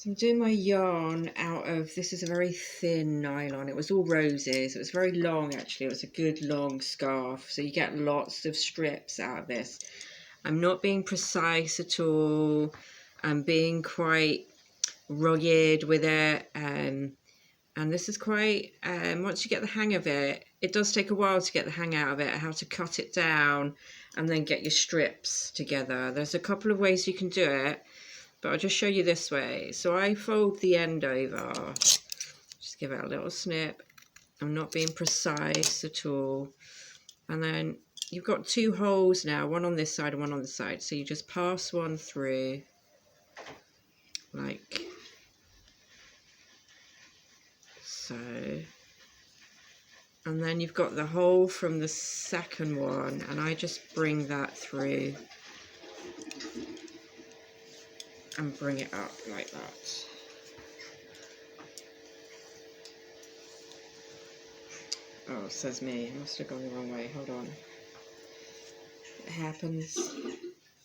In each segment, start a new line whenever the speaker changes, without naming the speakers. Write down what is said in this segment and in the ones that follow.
So I'm doing my yarn out of, this is a very thin nylon. It was all roses. It was very long actually. It was a good long scarf. So you get lots of strips out of this. I'm not being precise at all. I'm being quite rugged with it. And this is quite, once you get the hang of it, it does take a while to get the hang out of it, how to cut it down and then get your strips together. There's a couple of ways you can do it, but I'll just show you this way. So I fold the end over, just give it a little snip. I'm not being precise at all. And then you've got two holes now, one on this side and one on the side. So you just pass one through like so. And then you've got the hole from the second one, and I just bring that through and bring it up like that. Oh, says me, I must have gone the wrong way. Hold on. It happens.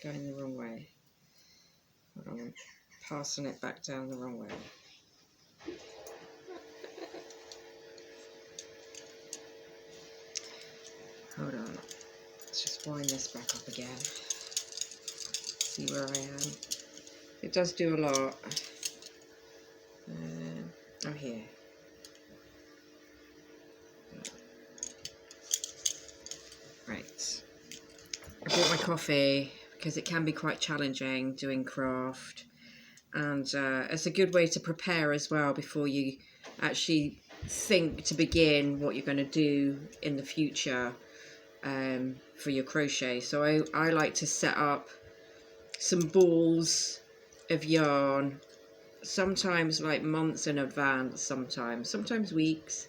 Going the wrong way. Hold on, I'm passing it back down the wrong way. Hold on. Let's just wind this back up again. See where I am. It does do a lot. I'm here. Right. I bought my coffee because it can be quite challenging doing craft. And it's a good way to prepare as well before you actually think to begin what you're going to do in the future for your crochet. So I like to set up some balls of yarn, sometimes like months in advance, sometimes weeks,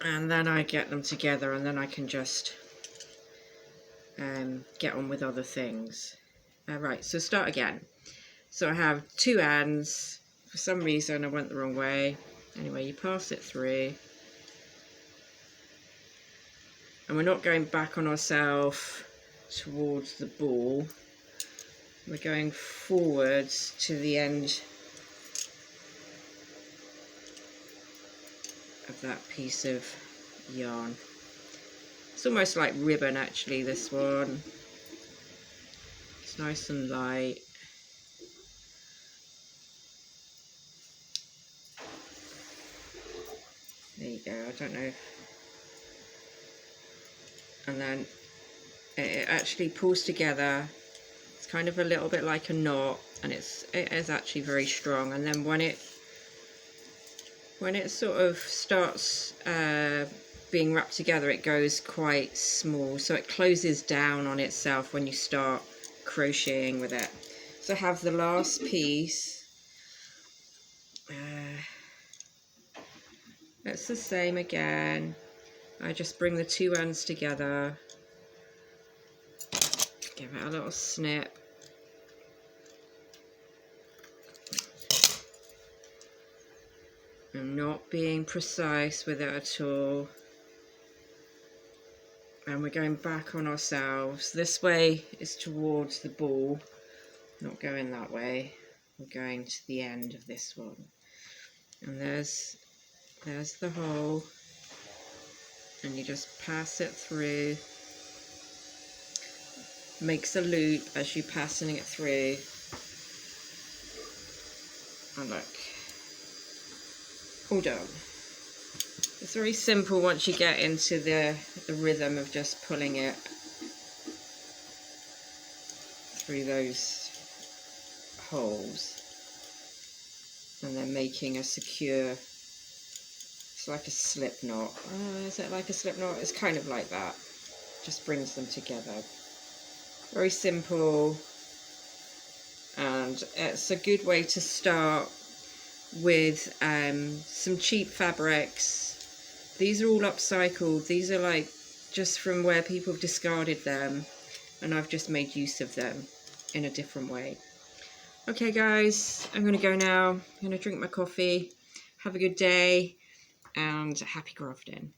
and then I get them together and then I can just get on with other things. Right, so start again. So I have two ends. For some reason I went the wrong way. Anyway, you pass it through. And we're not going back on ourselves towards the ball. We're going forwards to the end of that piece of yarn. It's almost like ribbon actually, this one. It's nice and light. There you go, I don't know. And then it actually pulls together. It's kind of a little bit like a knot, and it is actually very strong. And then when it sort of starts being wrapped together, it goes quite small, so it closes down on itself when you start crocheting with it. So I have the last piece. It's the same again. I just bring the two ends together, give it a little snip. I'm not being precise with it at all. And we're going back on ourselves. This way is towards the ball, not going that way. We're going to the end of this one. And there's the hole. And you just pass it through. Makes a loop as you're passing it through. And look, all done. It's very simple once you get into the rhythm of just pulling it through those holes and then making a secure, it's like a slip knot. Is it like a slip knot? It's kind of like that. Just brings them together. Very simple, and it's a good way to start with some cheap fabrics. These are all upcycled. These are like just from where people have discarded them, and I've just made use of them in a different way. Okay guys, I'm going to go now. I'm going to drink my coffee. Have a good day and happy crafting.